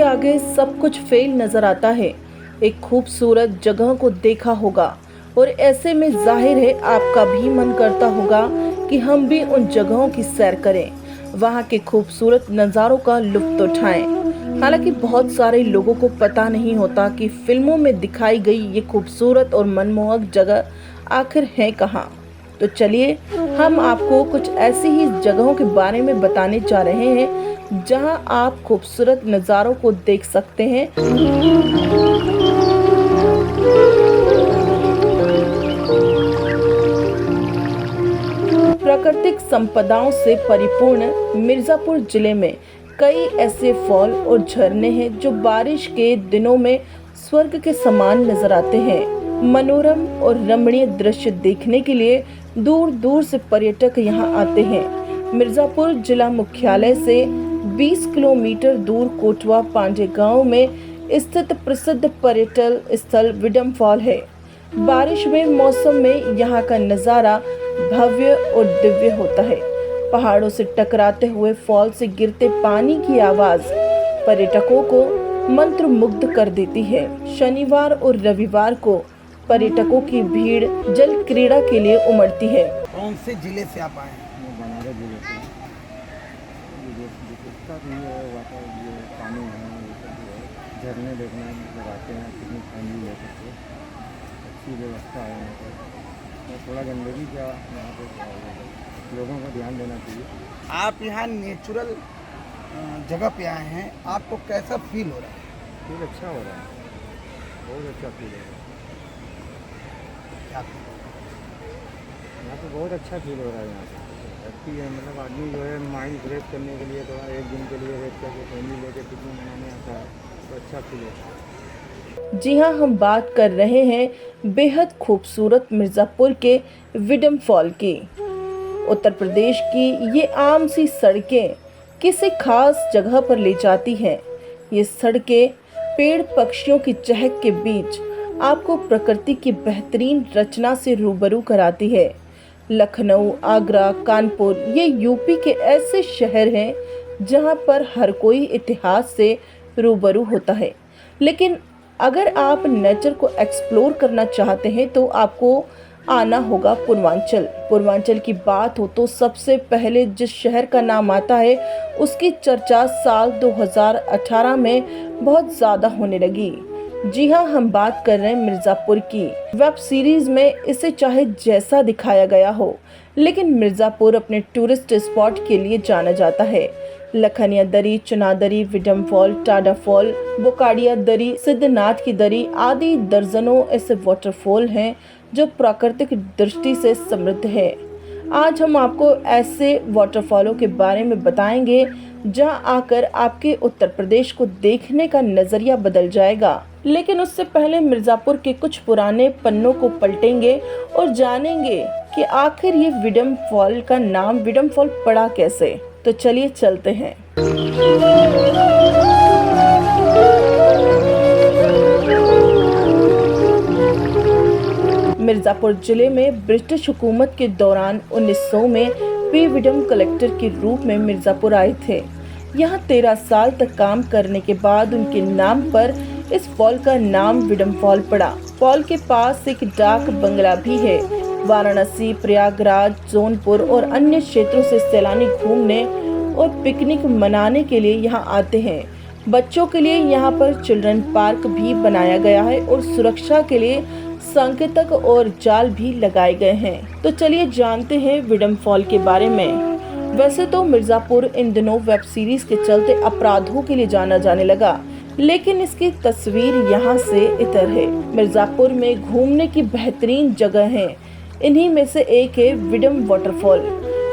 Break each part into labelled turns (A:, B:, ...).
A: आगे सब कुछ फेल नजर आता है। एक खूबसूरत जगह को देखा होगा और ऐसे में जाहिर है आपका भी मन करता होगा कि हम भी उन जगहों की सैर करें, वहाँ के खूबसूरत नज़ारों का लुत्फ उठाएं। हालांकि बहुत सारे लोगों को पता नहीं होता कि फिल्मों में दिखाई गई ये खूबसूरत और मनमोहक जगह आखिर है कहाँ। तो चलिए हम आपको कुछ ऐसी ही जगहों के बारे में बताने जा रहे हैं जहां आप खूबसूरत नज़ारों को देख सकते हैं। प्राकृतिक संपदाओं से परिपूर्ण मिर्जापुर जिले में कई ऐसे फॉल और झरने हैं जो बारिश के दिनों में स्वर्ग के समान नजर आते हैं। मनोरम और रमणीय दृश्य देखने के लिए दूर दूर से पर्यटक यहां आते हैं। मिर्जापुर जिला मुख्यालय से 20 किलोमीटर दूर कोटवा पांडे गांव में स्थित प्रसिद्ध पर्यटन स्थल विडम फॉल है। बारिश में मौसम में यहाँ का नज़ारा भव्य और दिव्य होता है। पहाड़ों से टकराते हुए फॉल से गिरते पानी की आवाज पर्यटकों को मंत्रमुग्ध कर देती है। शनिवार और रविवार को पर्यटकों की भीड़ जल क्रीड़ा के लिए उमड़ती है।
B: कौन से जिले से आप आए हैं?
C: बनारस जिले से जिसका भी है पानी है, ये सब जो है झरने देखने मतलब आते हैं, पिकनिक फैमिली ले सकते, अच्छी व्यवस्था है यहाँ पर। और थोड़ा गंदगी का यहाँ पे लोगों को ध्यान देना चाहिए।
B: आप यहाँ नेचुरल जगह पे आए हैं, आपको कैसा फील हो रहा है?
C: फील अच्छा हो रहा है, बहुत अच्छा फील हो रहा है।
B: क्या
C: यहाँ पे बहुत अच्छा फील हो रहा है। यहाँ पे अच्छी है, मतलब आदमी जो है माइंड फ्रेश करने के लिए थोड़ा एक दिन के लिए रेस्ट करके फैमिली लेके पिकनिक मनाने आता है तो अच्छा फील होता है।
A: जी हाँ, हम बात कर रहे हैं बेहद खूबसूरत मिर्ज़ापुर के विडम फॉल की। उत्तर प्रदेश की ये आम सी सड़कें किसी खास जगह पर ले जाती हैं। ये सड़कें पेड़ पक्षियों की चहक के बीच आपको प्रकृति की बेहतरीन रचना से रूबरू कराती है। लखनऊ, आगरा, कानपुर ये यूपी के ऐसे शहर हैं जहां पर हर कोई इतिहास से रूबरू होता है। लेकिन अगर आप नेचर को एक्सप्लोर करना चाहते हैं तो आपको आना होगा पूर्वांचल। पूर्वांचल की बात हो तो सबसे पहले जिस शहर का नाम आता है उसकी चर्चा साल 2018 में बहुत ज़्यादा होने लगी। जी हाँ, हम बात कर रहे हैं मिर्ज़ापुर की। वेब सीरीज में इसे चाहे जैसा दिखाया गया हो, लेकिन मिर्ज़ापुर अपने टूरिस्ट स्पॉट के लिए जाना जाता है। लखनिया दरी, चुनादरी, विडम फॉल, टाडा फॉल, बोकाडिया दरी, सिद्धनाथ की दरी आदि दर्जनों ऐसे वाटरफॉल हैं जो प्राकृतिक दृष्टि से समृद्ध है। आज हम आपको ऐसे वाटरफॉलों के बारे में बताएंगे जहां आकर आपके उत्तर प्रदेश को देखने का नजरिया बदल जाएगा। लेकिन उससे पहले मिर्ज़ापुर के कुछ पुराने पन्नों को पलटेंगे और जानेंगे कि आखिर ये विडम फॉल का नाम विडम फॉल पड़ा कैसे। तो चलिए चलते हैं। मिर्ज़ापुर जिले में ब्रिटिश हुकूमत के दौरान 1900 में पी विडम कलेक्टर के रूप में मिर्ज़ापुर आए थे। यहाँ 13 साल तक काम करने के बाद उनके नाम पर इस फॉल का नाम विडम फॉल पड़ा। फॉल के पास एक डाक बंगला भी है। वाराणसी, प्रयागराज, जौनपुर और अन्य क्षेत्रों से सैलानी घूमने और पिकनिक मनाने के लिए यहाँ आते हैं। बच्चों के लिए यहाँ पर चिल्ड्रन पार्क भी बनाया गया है और सुरक्षा के लिए संकेतक और जाल भी लगाए गए हैं। तो चलिए जानते हैं विडम फॉल के बारे में। वैसे तो मिर्ज़ापुर इन दिनों वेब सीरीज के चलते अपराधों के लिए जाना जाने लगा, लेकिन इसकी तस्वीर यहाँ से इतर है। मिर्ज़ापुर में घूमने की बेहतरीन जगह है, इन्हीं में से एक है विडम वाटरफॉल।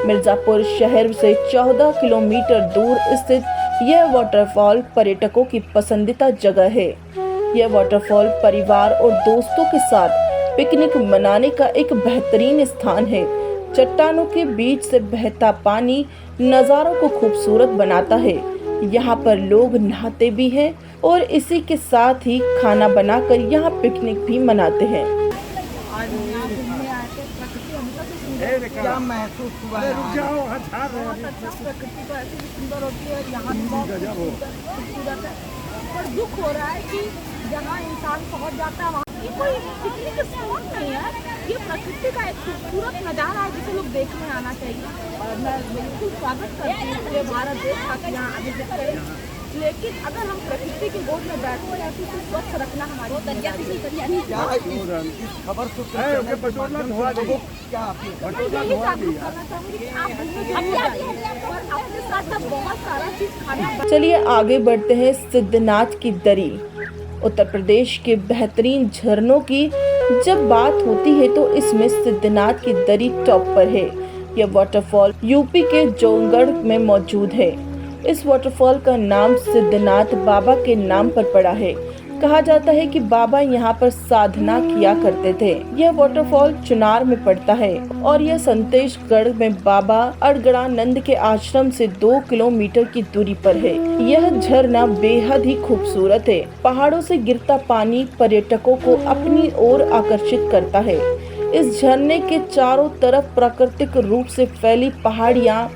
A: मिर्ज़ापुर शहर से 14 किलोमीटर दूर स्थित यह वाटरफॉल पर्यटकों की पसंदीदा जगह है। यह वाटरफॉल परिवार और दोस्तों के साथ पिकनिक मनाने का एक बेहतरीन स्थान है। चट्टानों के बीच से बहता पानी नज़ारों को खूबसूरत बनाता है। यहाँ पर लोग नहाते भी हैं और इसी के साथ ही खाना बनाकर यहाँ पिकनिक भी मनाते हैं।
B: क्या महसूस हुआ यहाँ?
D: बहुत अच्छा, प्रकृति तो ऐसी भी सुंदर होती है, यहाँ भी बहुत खूबसूरत है। पर दुख हो रहा है कि जहाँ इंसान पहुँच जाता है वहाँ ये कोई पिकनिक स्पॉट नहीं है, ये प्रकृति का एक खूबसूरत नज़ारा है जिसे लोग देखने आना चाहिए। और मैं बिल्कुल स्वागत करती हूँ पूरे भारत देश का कि यहाँ आगे करें, लेकिन अगर हम प्रकृति की गोद में बैठते हैं तो उसे स्वच्छ रखना हमारी जिम्मेदारी है।
B: क्या इस खबर से क्या अपील
D: यही जागरूक करना चाहूँगी कि आप घूमने जाइए और अपने साथ साथ बहुत सारा चीज़ खाना।
A: चलिए आगे बढ़ते हैं सिद्धनाथ की दरी। उत्तर प्रदेश के बेहतरीन झरनों की जब बात होती है तो इसमें सिद्धनाथ की दरी टॉप पर है। यह वाटरफॉल यूपी के जोनगढ़ में मौजूद है। इस वाटरफॉल का नाम सिद्धनाथ बाबा के नाम पर पड़ा है। कहा जाता है कि बाबा यहाँ पर साधना किया करते थे। यह वाटरफॉल चुनार में पड़ता है और यह संतेशगढ़ में बाबा अड़गड़ानंद के आश्रम से 2 किलोमीटर की दूरी पर है। यह झरना बेहद ही खूबसूरत है। पहाड़ों से गिरता पानी पर्यटकों को अपनी ओर आकर्षित करता है। इस झरने के चारों तरफ प्राकृतिक रूप से फैली पहाड़ियाँ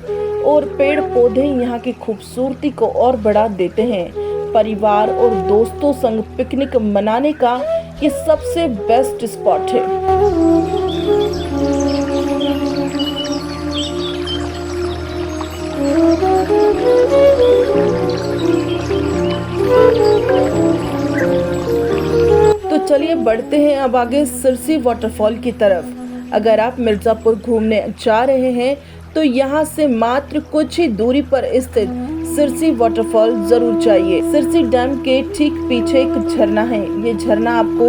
A: और पेड़ पौधे यहाँ की खूबसूरती को और बढ़ा देते हैं। परिवार और दोस्तों संग पिकनिक मनाने का ये सबसे बेस्ट स्पॉट है। तो चलिए बढ़ते हैं अब आगे सिरसी वाटरफॉल की तरफ। अगर आप मिर्जापुर घूमने जा रहे हैं तो यहाँ से मात्र कुछ ही दूरी पर स्थित सिरसी वाटरफॉल जरूर जाइए। सिरसी डैम के ठीक पीछे एक झरना है। ये झरना आपको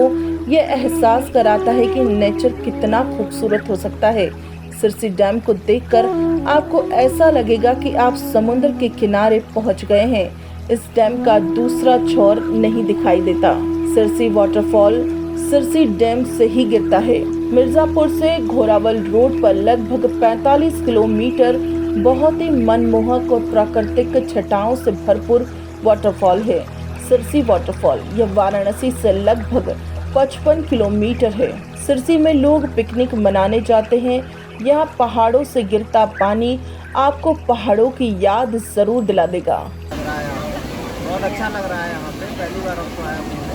A: ये एहसास कराता है कि नेचर कितना खूबसूरत हो सकता है। सिरसी डैम को देखकर आपको ऐसा लगेगा कि आप समुद्र के किनारे पहुंच गए हैं। इस डैम का दूसरा छोर नहीं दिखाई देता। सिरसी वाटरफॉल सिरसी डैम से ही गिरता है। मिर्जापुर से घोरावल रोड पर लगभग 45 किलोमीटर बहुत ही मनमोहक और प्राकृतिक छटाओं से भरपूर वाटरफॉल है। सिरसी वाटरफॉल यह वाराणसी से लगभग 55 किलोमीटर है। सिरसी में लोग पिकनिक मनाने जाते हैं। यहाँ पहाड़ों से गिरता पानी आपको पहाड़ों की याद जरूर दिला देगा।
C: बहुत अच्छा लग रहा है यहाँ पे, पहली बार हमको आया हूँ।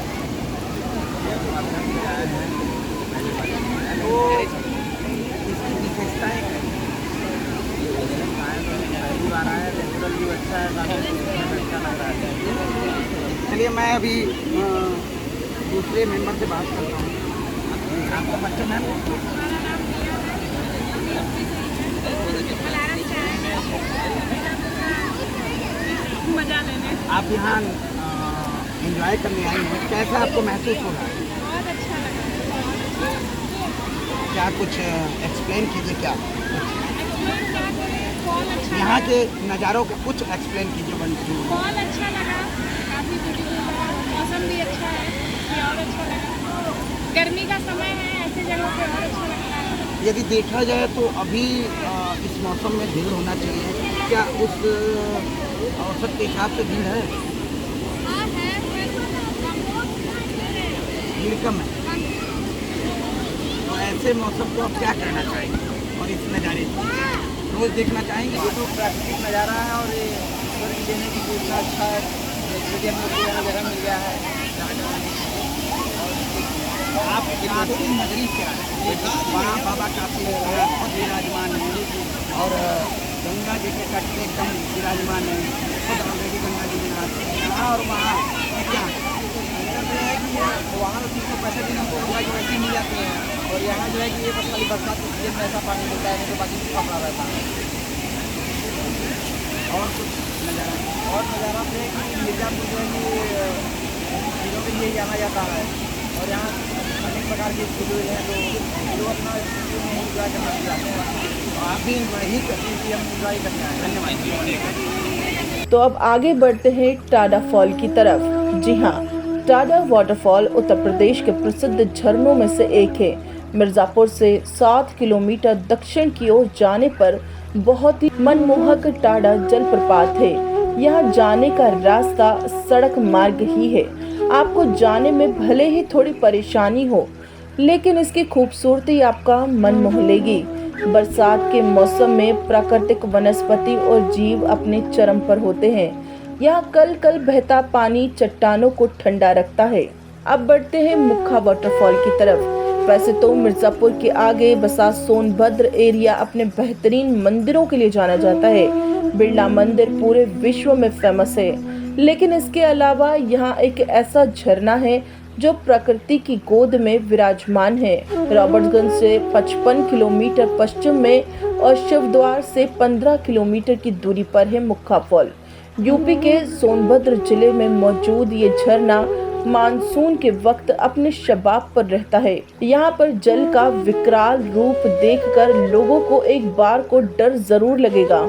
B: तो इसकी विशेषताएं
C: पहली बार आया, नेचुरल व्यू अच्छा है, काफ़ी अच्छा लग रहा है।
B: चलिए मैं अभी दूसरे मेंबर से बात करता हूँ। आपका बच्चा मैम
D: मजा लेने
B: आप यहाँ एंजॉय करने आए हैं, कैसा आपको महसूस हो रहा है?
D: बहुत अच्छा लगा।
B: क्या कुछ एक्सप्लेन कीजिए। क्या
D: बहुत अच्छा
B: यहाँ के नज़ारों का कुछ एक्सप्लेन कीजिए।
D: बहुत अच्छा लगा, काफ़ी ब्यूटीफुल लगा, मौसम भी अच्छा है, ये और अच्छा लगा। गर्मी का समय है, ऐसे जगह पे और अच्छा लगता है।
B: यदि देखा जाए तो अभी इस मौसम में भीड़ होना चाहिए। क्या उस औसत के हिसाब से भीड़ है?
D: हाँ है,
B: भीड़ कम है। तो ऐसे मौसम को आप क्या करना चाहेंगे और इस नज़ारे को रोज़ देखना चाहेंगे?
C: ये तो प्राकृतिक नज़ारा है और ये ईश्वर की देने की जो इतना अच्छा है, जैसे कि हम लोग को यहाँ जगह मिल गया है।
B: आप काशी नगरी क्या है? वहाँ बाबा काशी खुद विराजमान है और गंगा जी के तट पे एकदम विराजमान है। खुद ऑलरेडी गंगा जी विराजमान है यहाँ और वहाँ क्या है?
C: वहाँ तो जिसको पैसे देना हमको गंगा जी वैसे मिल जाते हैं और यहाँ जो है कि ये बस खाली बरसात के सीजन में ऐसा पानी मिलता है, नहीं तो बाकी सूखा पड़ा रहता है।
B: और कुछ नज़ारा
C: और नज़ारा पे है कि मिर्जापुर जो है कि चीज़ों के लिए जाना जाता है और यहाँ अनेक प्रकार के फूल हैं तो लोग अपना इंजॉय करना चाहते हैं।
B: आप भी वही करते
C: कि हम इंजॉय करते हैं। धन्यवाद।
A: तो अब आगे बढ़ते हैं टाडा फॉल की तरफ। जी हाँ, टाडा वाटरफॉल उत्तर प्रदेश के प्रसिद्ध झरनों में से एक है। मिर्जापुर से 7 किलोमीटर दक्षिण की ओर जाने पर बहुत ही मनमोहक टाडा जलप्रपात है। यहाँ जाने का रास्ता सड़क मार्ग ही है। आपको जाने में भले ही थोड़ी परेशानी हो, लेकिन इसकी खूबसूरती आपका मन मोह लेगी। बरसात के मौसम में प्राकृतिक वनस्पति और जीव अपने चरम पर होते हैं। यहाँ कल कल बहता पानी चट्टानों को ठंडा रखता है। अब बढ़ते हैं मुखा वाटरफॉल की तरफ। वैसे तो मिर्जापुर के आगे बसा सोनभद्र एरिया अपने बेहतरीन मंदिरों के लिए जाना जाता है। बिरला मंदिर पूरे विश्व में फेमस है, लेकिन इसके अलावा यहाँ एक ऐसा झरना है जो प्रकृति की गोद में विराजमान है। रॉबर्ट्सगंज से 55 किलोमीटर पश्चिम में और शिवद्वार से 15 किलोमीटर की दूरी पर है मुखा फॉल। यूपी के सोनभद्र जिले में मौजूद ये झरना मानसून के वक्त अपने शबाब पर रहता है। यहाँ पर जल का विकराल रूप देखकर लोगों को एक बार को डर जरूर लगेगा।